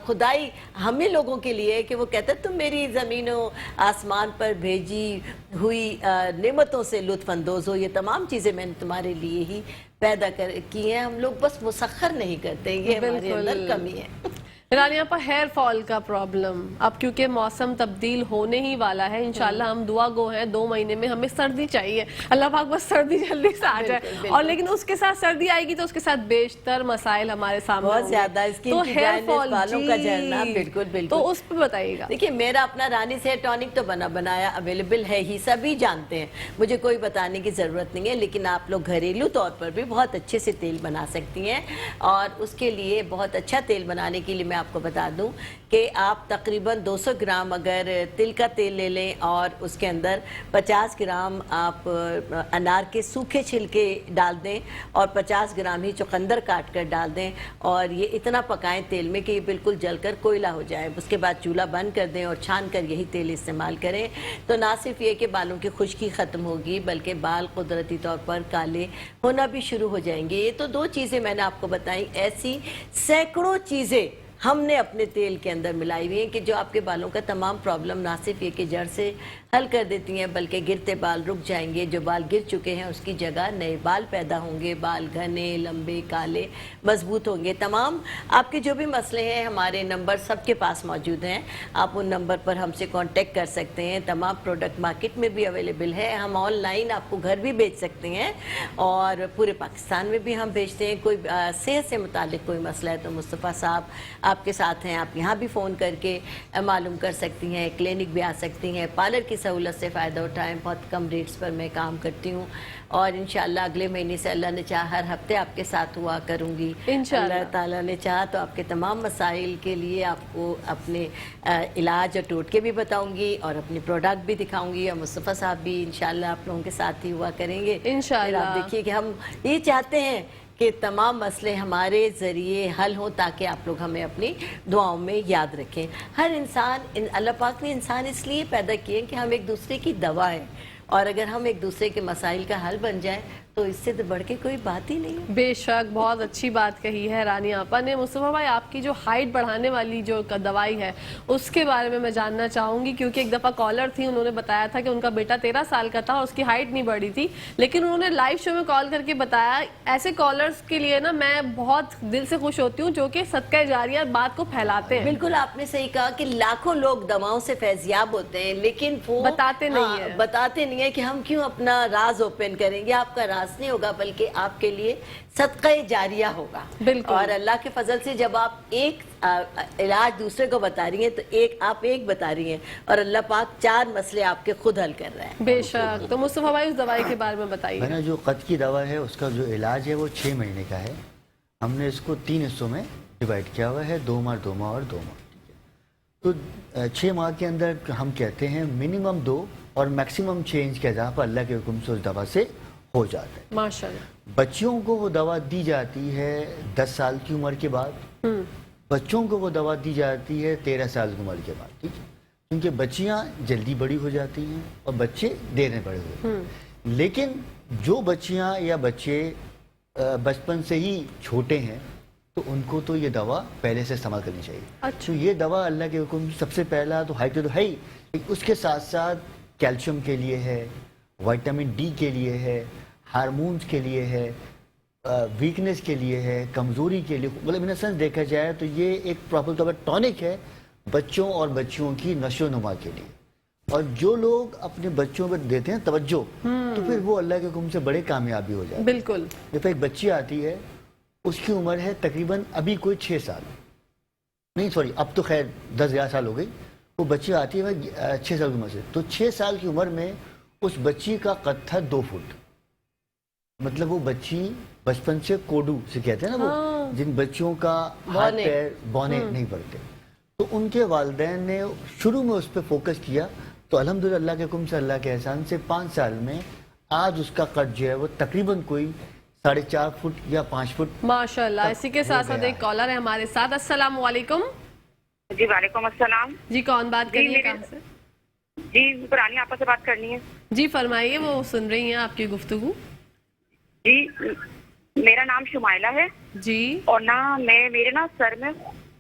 Speaker 2: खुदाई हमें लोगों के लिए है कि वो कहता है तुम मेरी ज़मीनों आसमान पर भेजी हुई नेमतों से लुत्फ़अंदोज़ हो, ये तमाम चीज़ें मैंने तुम्हारे लिए ही पैदा की हैं, हम लोग बस मुसख्खर नहीं करते, ये हमारे अंदर कमी है।
Speaker 1: रानी आपा, हेयर फॉल का प्रॉब्लम, अब क्योंकि मौसम तब्दील होने ही वाला है, इंशाल्लाह हम दुआ गो हैं, 2 महीने में हमें सर्दी चाहिए, अल्लाह पाक बस सर्दी जल्दी से आ जाए, और लेकिन उसके साथ सर्दी आएगी तो उसके साथ बेशतर मसाइल हमारे सामने
Speaker 2: बहुत ज्यादा, स्किन की ड्राइनेस, बालों का झड़ना, बिल्कुल बिल्कुल।
Speaker 1: तो उस पर बताइएगा।
Speaker 2: देखिए, मेरा अपना रानीस हेयर टॉनिक तो बना बनाया अवेलेबल है ही, सभी जानते हैं, मुझे कोई बताने की ज़रूरत नहीं है, लेकिन आप लोग घरेलू तौर पर भी बहुत अच्छे से तेल बना सकती हैं, और उसके लिए बहुत अच्छा तेल बनाने के लिए मैं आपको बता दूं कि आप तकरीबन 200 ग्राम अगर तिल का तेल ले लें, और उसके अंदर 50 ग्राम आप अनार के सूखे छिलके डाल दें, और 50 ग्राम ही चुकंदर काट कर डाल दें, और ये इतना पकाएं तेल में कि ये बिल्कुल जलकर कोयला हो जाए। उसके बाद चूल्हा बंद कर दें और छान कर यही तेल इस्तेमाल करें, तो ना सिर्फ ये कि बालों की खुश्की ख़त्म होगी, बल्कि बाल कुदरती तौर पर काले होना भी शुरू हो जाएंगे। ये तो 2 चीज़ें मैंने आपको बताई, ऐसी सैकड़ों चीज़ें हमने अपने तेल के अंदर मिलाई हुई हैं कि जो आपके बालों का तमाम प्रॉब्लम ना सिर्फ ये कि जड़ से हल कर देती हैं, बल्कि गिरते बाल रुक जाएंगे, जो बाल गिर चुके हैं उसकी जगह नए बाल पैदा होंगे, बाल घने लंबे काले मजबूत होंगे। तमाम आपके जो भी मसले हैं, हमारे नंबर सबके पास मौजूद हैं, आप उन नंबर पर हमसे कांटेक्ट कर सकते हैं। तमाम प्रोडक्ट मार्केट में भी अवेलेबल है, हम ऑनलाइन आपको घर भी बेच सकते हैं, और पूरे पाकिस्तान में भी हम बेचते हैं। कोई सेहत से मुतालिक कोई मसला है तो मुस्तफ़ा साहब आपके साथ हैं, आप यहाँ भी फ़ोन करके मालूम कर सकती हैं, क्लिनिक भी आ सकती हैं, पार्लर की सहूलत से फ़ायदा उठाएं। बहुत कम रेट्स पर मैं काम करती हूँ, और इंशाल्लाह अगले महीने से अल्लाह ने चाहा हर हफ्ते आपके साथ हुआ करूँगी इंशाल्लाह। अल्लाह ताला ने चाहा तो आपके तमाम मसाइल के लिए आपको अपने इलाज और टोटके भी बताऊँगी, और अपने प्रोडक्ट भी दिखाऊँगी, और मुस्तफ़ा साहब भी इंशाल्लाह आप लोगों के साथ ही हुआ करेंगे इंशाल्लाह। आप देखिए कि हम ये चाहते हैं कि तमाम मसले हमारे ज़रिए हल हों, ताकि आप लोग हमें अपनी दुआओं में याद रखें। हर इंसान, अल्लाह पाक ने इंसान इसलिए पैदा किए कि हम एक दूसरे की दवा है, और अगर हम एक दूसरे के मसाइल का हल बन जाए तो इससे तो बढ़ के कोई बात ही नहीं है।
Speaker 1: बेशक, बहुत अच्छी बात कही है रानी आपा ने। मुस्तफा भाई, आपकी जो हाइट बढ़ाने वाली जो दवाई है उसके बारे में मैं जानना चाहूंगी, क्योंकि एक दफ़ा कॉलर थी, उन्होंने बताया था कि उनका बेटा 13 साल का था और उसकी हाइट नहीं बढ़ी थी, लेकिन उन्होंने लाइव शो में कॉल करके बताया। ऐसे कॉलर्स के लिए ना मैं बहुत दिल से खुश होती हूँ जो कि सदका जारिया बात को फैलाते हैं।
Speaker 2: बिल्कुल आपने सही कहा कि लाखों लोग दवाओं से फैजियाब होते हैं, लेकिन वो
Speaker 1: बताते नहीं है।
Speaker 2: बताते नहीं है कि हम क्यों अपना राज ओपन करेंगे। आपका राज नहीं होगा, बल्कि आपके लिए सदका जारिया होगा।
Speaker 1: बिल्कुल।
Speaker 2: और अल्लाह के फजल से जब आप एक इलाज दूसरे को बता रही हैं, तो आप एक बता रही हैं और अल्लाह पाक 4 मसले आपके खुद हल कर रहे हैं।
Speaker 1: बेशक। तो मुस्तफा भाई, उस दवाई के बारे में बताइए।
Speaker 3: मैंने जो कद की दवा है उसका जो इलाज है वो 6 महीने का है। हमने इसको 3 हिस्सों में डिवाइड किया हुआ है, 2 माह, 2 माह और 2 माह। ठीक है, तो 6 माह के अंदर हम कहते हैं मिनिमम 2 और मैक्सिमम चेंज का इजाफा अल्लाह के हुक्म से उस दवा से हो जाता है।
Speaker 1: माशाल्लाह।
Speaker 3: बच्चियों को वो दवा दी जाती है 10 साल की उम्र के बाद, बच्चों को वो दवा दी जाती है 13 साल की उम्र के बाद। ठीक है, क्योंकि बच्चियां जल्दी बड़ी हो जाती हैं और बच्चे देर में बड़े हुए हैं। लेकिन जो बच्चियां या बच्चे बचपन से ही छोटे हैं तो उनको तो ये दवा पहले से इस्तेमाल करनी चाहिए।
Speaker 1: अच्छा।
Speaker 3: तो ये दवा अल्लाह के हुक्म सबसे पहला तो हाइट तो है ही, उसके साथ साथ कैल्शियम के लिए है, विटामिन डी के लिए है, हार्मोन्स के लिए है, वीकनेस के लिए है, कमज़ोरी के लिए, मतलब इन सेंस देखा जाए तो ये एक प्रॉपर तौर पर टॉनिक है बच्चों और बच्चियों की नशो नुमा के लिए। और जो लोग अपने बच्चों पर देते हैं तवज्जो, तो फिर वो अल्लाह के हुक्म से बड़े कामयाबी हो जाते हैं।
Speaker 1: बिल्कुल।
Speaker 3: जब एक बच्ची आती है, उसकी उम्र है तकरीबन अभी कोई 6 साल, नहीं सॉरी अब तो खैर 10-11 साल हो गई, वो बच्ची आती है 6 साल की उम्र से, तो 6 साल की उम्र में उस बच्ची का कद था 2 फुट। मतलब वो बच्ची बचपन से कोडू से कहते हैं ना, वो जिन बच्चियों का हाथ पैर बौने नहीं बढ़ते, तो उनके वालिदैन ने शुरू में उस पर फोकस किया, तो अल्हम्दुलिल्लाह अल्लाह के हुक्म से, अल्लाह के एहसान से 5 साल में आज उसका कद जो है वो तकरीबन कोई 4.5 फुट या 5 फुट
Speaker 1: माशाल्लाह। इसी के साथ साथ एक कॉलर है हमारे साथ। अस्सलाम वालेकुम।
Speaker 5: जी वालेकुम अस्सलाम।
Speaker 1: जी, कौन बात कर रही है,
Speaker 5: मेरे-
Speaker 1: कहाँ से?
Speaker 5: जी पुरानी आपा से बात करनी है।
Speaker 1: जी फरमाइए, वो सुन रही हैं आपकी गुफ्तगू।
Speaker 5: जी मेरा नाम शुमाइला है
Speaker 1: जी।
Speaker 5: और ना मेरे ना सर में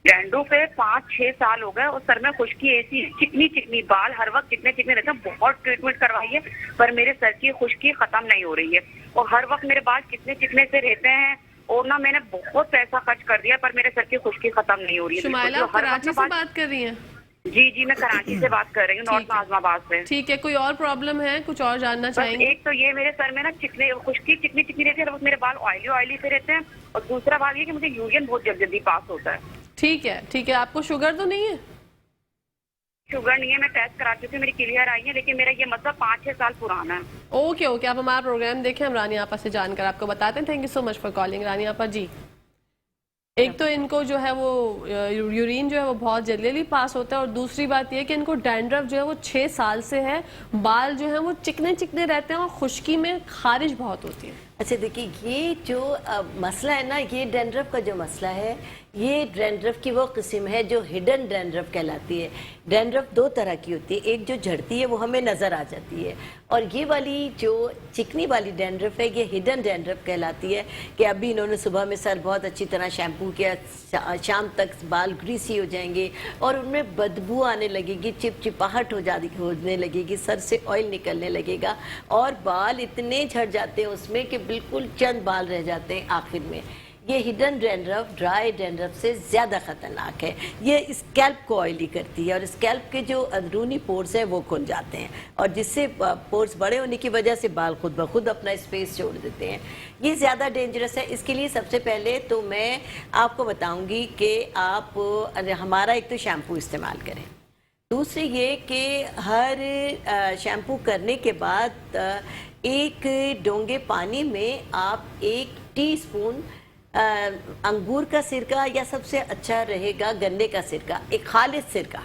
Speaker 5: डैंड्रूफ है, 5-6 साल हो गए और सर में खुश्की ऐसी चिकनी चिकनी बाल हर वक्त चिकने चिकने रहते हैं। बहुत ट्रीटमेंट करवाई है पर मेरे सर की खुश्की खत्म नहीं हो रही है और हर वक्त मेरे बाल चिकने चिकने से रहते हैं और ना मैंने बहुत पैसा खर्च कर दिया पर मेरे सर की खुश्की खत्म नहीं हो रही है।
Speaker 1: शुमाइला, आप
Speaker 5: हर वक्त
Speaker 1: कराची से बात कर रही हैं?
Speaker 5: जी मैं कराची से बात कर रही हूँ, नॉर्थ
Speaker 1: ठीक है।
Speaker 5: नाज़िमाबाद से।
Speaker 1: ठीक है, कोई और प्रॉब्लम है, कुछ और जानना
Speaker 5: बस
Speaker 1: चाहेंगे?
Speaker 5: एक तो ये मेरे सर में ना खुश्की चिकनी चिकनी रहती है, मेरे बाल ऑयली से रहते हैं और दूसरा बात ये कि मुझे यूरिन बहुत जल्दी पास होता है।
Speaker 1: ठीक है, ठीक है। आपको शुगर तो नहीं है?
Speaker 5: शुगर नहीं है, मैं टेस्ट करा चुकी हूँ, मेरी क्लियर आई है, लेकिन मेरा ये मतलब 5-6 साल पुराना है।
Speaker 1: ओके ओके, आप हमारा प्रोग्राम देखें, हम रानी आपा से जानकर आपको बताते हैं। Thank you so much for calling Rani आपा जी। एक तो इनको जो है वो यूरिन जो है वो बहुत जल्दी पास होता है और दूसरी बात ये कि इनको डैंड्रफ जो है वो 6 साल से है, बाल जो है वो चिकने चिकने रहते हैं और खुश्की में खारिश बहुत होती है।
Speaker 2: अच्छा देखिए, ये जो मसला है ना, ये डैंड्रफ का जो मसला है, ये डैंड्रफ की वो किस्म है जो हिडन डैंड्रफ कहलाती है। डैंड्रफ 2 तरह की होती है, एक जो झड़ती है वो हमें नज़र आ जाती है और ये वाली जो चिकनी वाली डैंड्रफ है ये हिडन डैंड्रफ कहलाती है कि अभी इन्होंने सुबह में सर बहुत अच्छी तरह शैम्पू किया, शाम तक बाल ग्रीसी हो जाएंगे और उनमें बदबू आने लगेगी, चिपचिपाहट होने लगेगी, सर से ऑयल निकलने लगेगा और बाल इतने झड़ जाते हैं उसमें कि बिल्कुल चंद बाल रह जाते हैं आखिर में। ये हिडन डैंड्रफ ड्राई डैंड्रफ से ज़्यादा ख़तरनाक है। ये स्कैल्प को ऑयली करती है और स्कैल्प के जो अंदरूनी पोर्स हैं वो खुल जाते हैं और जिससे पोर्स बड़े होने की वजह से बाल खुद ब खुद अपना स्पेस छोड़ देते हैं। ये ज़्यादा डेंजरस है। इसके लिए सबसे पहले तो मैं आपको बताऊंगी कि आप हमारा एक तो शैम्पू इस्तेमाल करें, दूसरी ये कि हर शैम्पू करने के बाद एक डोंगे पानी में आप 1 टीस्पून अंगूर का सिरका या सबसे अच्छा रहेगा गन्ने का सिरका, एक खालिद सिरका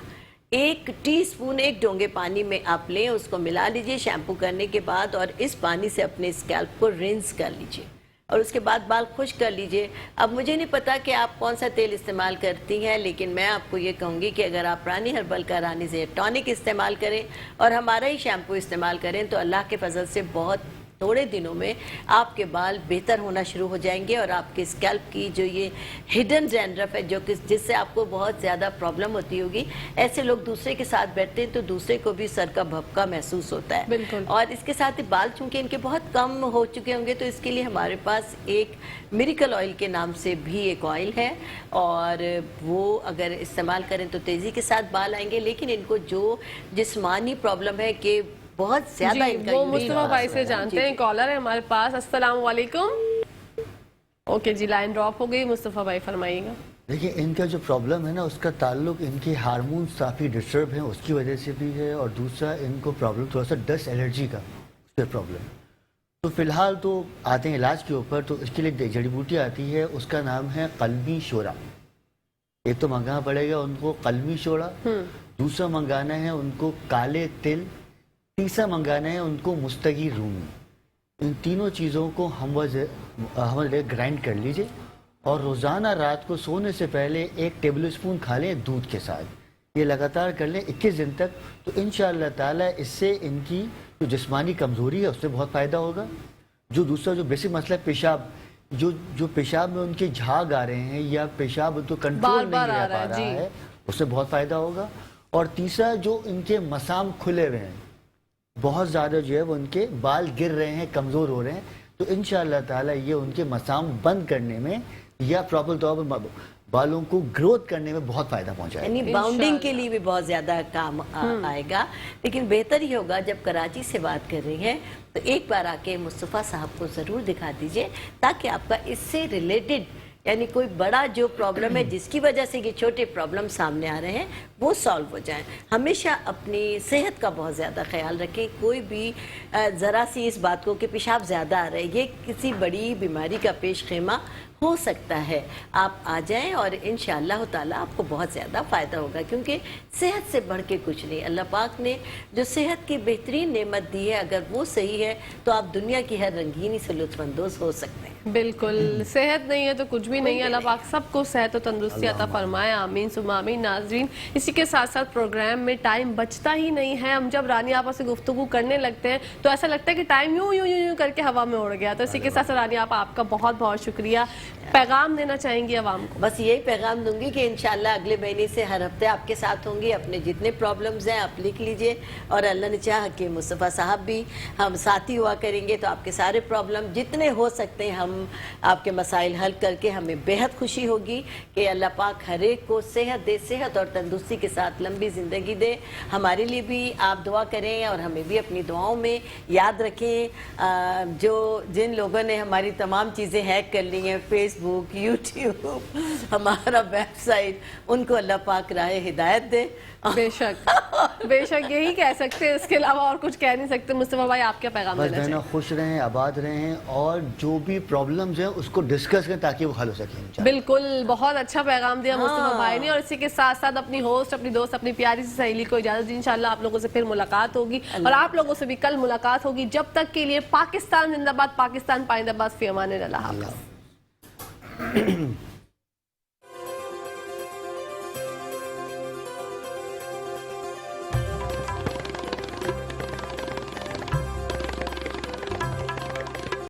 Speaker 2: 1 टीस्पून 1 डोंगे पानी में आप लें, उसको मिला लीजिए शैम्पू करने के बाद और इस पानी से अपने स्कैल्प को रिंस कर लीजिए और उसके बाद बाल खुश्क कर लीजिए। अब मुझे नहीं पता कि आप कौन सा तेल इस्तेमाल करती हैं, लेकिन मैं आपको ये कहूँगी कि अगर आप रानी हर्बल का रानी से टॉनिक इस्तेमाल करें और हमारा ही शैम्पू इस्तेमाल करें तो अल्लाह के फजल से बहुत थोड़े दिनों में आपके बाल बेहतर होना शुरू हो जाएंगे और आपके स्कैल्प की जो ये हिडन डैंड्रफ है जो कि जिससे आपको बहुत ज़्यादा प्रॉब्लम होती होगी, ऐसे लोग दूसरे के साथ बैठते हैं तो दूसरे को भी सर का भपका महसूस होता है।
Speaker 1: बिल्कुल।
Speaker 2: और इसके साथ ही बाल चूंकि इनके बहुत कम हो चुके होंगे तो इसके लिए हमारे पास एक मिरेकल ऑयल के नाम से भी एक ऑयल है और वो अगर इस्तेमाल करें तो तेज़ी के साथ बाल आएंगे। लेकिन इनको जो जिस्मानी प्रॉब्लम है कि बहुत ज्यादा
Speaker 1: जी,
Speaker 2: इनका
Speaker 1: वो
Speaker 2: यूरिन
Speaker 1: मुस्तफा
Speaker 2: पास
Speaker 1: भाई
Speaker 2: हो
Speaker 1: से
Speaker 2: रहा है।
Speaker 1: जानते
Speaker 2: जी,
Speaker 1: हैं।
Speaker 2: जी।
Speaker 1: कॉलर है हमारे पास। अस्सलाम वालेकुम। ओके जी, लाइन ड्रॉप हो गई। मुस्तफा भाई फरमाइएगा।
Speaker 3: देखिए, इनका जो प्रॉब्लम है ना उसका ताल्लुक इनके हार्मोन्स काफ़ी डिस्टर्ब हैं उसकी वजह से भी है, और दूसरा इनको प्रॉब्लम थोड़ा सा डस्ट एलर्जी का उस पर प्रॉब्लम। तो फिलहाल तो आते हैं इलाज के ऊपर। तो इसके लिए जड़ी बूटी आती है, उसका नाम है कलमी शोरा। एक तो मंगाना पड़ेगा उनको कलमी शोरा, दूसरा मंगाना है उनको काले तिल, तीसरा मंगाना है उनको मुस्तगी रूमी। इन तीनों चीज़ों को हम ग्राइंड कर लीजिए और रोज़ाना रात को सोने से पहले 1 टेबल स्पून खा लें दूध के साथ। ये लगातार कर लें 21 दिन तक, तो इंशाअल्लाह ताला इससे इनकी जो जिस्मानी कमज़ोरी है उससे बहुत फ़ायदा होगा। जो दूसरा जो बेसिक मसला है पेशाब, जो पेशाब में उनके झाग आ रहे हैं या पेशाब उनको कंट्रोल नहीं
Speaker 1: बार-बार
Speaker 3: रह
Speaker 1: आ रहा
Speaker 3: पा
Speaker 1: है,
Speaker 3: रहा
Speaker 1: जी।
Speaker 3: है, उससे बहुत फ़ायदा होगा। और तीसरा जो इनके मसाम खुले हुए हैं, बहुत ज़्यादा जो है वो उनके बाल गिर रहे हैं, कमज़ोर हो रहे हैं, तो इंशाअल्लाह ताला ये उनके मसाम बंद करने में या प्रॉपर तौर पर बालों को ग्रोथ करने में बहुत फ़ायदा पहुंचाएगा।
Speaker 2: यानी बाउंडिंग के लिए भी बहुत ज्यादा काम आएगा। लेकिन बेहतर ही होगा, जब कराची से बात कर रही हैं तो एक बार आके मुस्तफ़ा साहब को ज़रूर दिखा दीजिए ताकि आपका इससे रिलेटेड यानी कोई बड़ा जो प्रॉब्लम है जिसकी वजह से ये छोटे प्रॉब्लम सामने आ रहे हैं वो सॉल्व हो जाएं। हमेशा अपनी सेहत का बहुत ज़्यादा ख्याल रखें। कोई भी ज़रा सी इस बात को कि पेशाब ज़्यादा आ रहा है, ये किसी बड़ी बीमारी का पेश खेमा हो सकता है। आप आ जाएं और इंशाअल्लाह ताला आपको बहुत ज़्यादा फ़ायदा होगा, क्योंकि सेहत से बढ़ के कुछ नहीं। अल्लाह पाक ने जो सेहत की बेहतरीन नेमत दी है, अगर वो सही है तो आप दुनिया की हर रंगीनी से लुत्फ़अंदोज़ हो सकते हैं।
Speaker 1: बिल्कुल, सेहत नहीं है तो कुछ भी नहीं है। अल्लाह पाक सबको सेहत और तंदुरुस्ती अता फरमाए, आमीन सुम्मा आमीन। नाज़रीन, इसी के साथ साथ प्रोग्राम में टाइम बचता ही नहीं है। हम जब रानी आपा से गुफ्तगू करने लगते हैं तो ऐसा लगता है कि टाइम यूं यूं यूं यूं करके हवा में उड़ गया। तो इसी के साथ साथ रानी आपा आपका बहुत बहुत शुक्रिया। पैगाम देना चाहेंगी आवाम को?
Speaker 2: बस यही पैगाम दूंगी कि इंशाल्लाह अगले महीने से हर हफ्ते आपके साथ होंगी। अपने जितने प्रॉब्लम्स हैं आप लिख लीजिए और अल्लाह ने चाहा कि मुस्तफ़ा साहब भी हम साथी हुआ करेंगे तो आपके सारे प्रॉब्लम जितने हो सकते हैं हम आपके मसाइल हल करके हमें बेहद खुशी होगी कि अल्लाह पाक हर एक को सेहत दे, सेहत और तंदुरुस्ती के साथ लंबी ज़िंदगी दे। हमारे लिए भी आप दुआ करें और हमें भी अपनी दुआओं में याद रखें। जिन लोगों ने हमारी तमाम चीज़ें हैक कर ली हैं, फेसबुक, यूट्यूब, हमारा वेबसाइट, उनको अल्लाह पाक राह हिदायत दे।
Speaker 1: बेशक बेशक यही कह सकते हैं, इसके अलावा और कुछ कह नहीं सकते। मुस्तफा भाई, आप क्या पैगाम
Speaker 3: बस
Speaker 1: देना
Speaker 3: बहना
Speaker 1: चाहिए?
Speaker 3: खुश रहें, आबाद रहें और जो भी प्रॉब्लम्स हैं उसको डिस्कस करें ताकि वो हल हो सकें।
Speaker 1: बिल्कुल, बहुत अच्छा पैगाम दिया मुस्तफा भाई ने। और इसी के साथ साथ अपनी होस्ट, अपनी दोस्त, अपनी प्यारी सी सहेली को इजाजत दी। इंशाल्लाह आप लोगों से फिर मुलाकात होगी और आप लोगों से भी कल मुलाकात होगी। जब तक के लिए पाकिस्तान जिंदाबाद, पाकिस्तान पाइंदाबाद, फी अमान अल्लाह।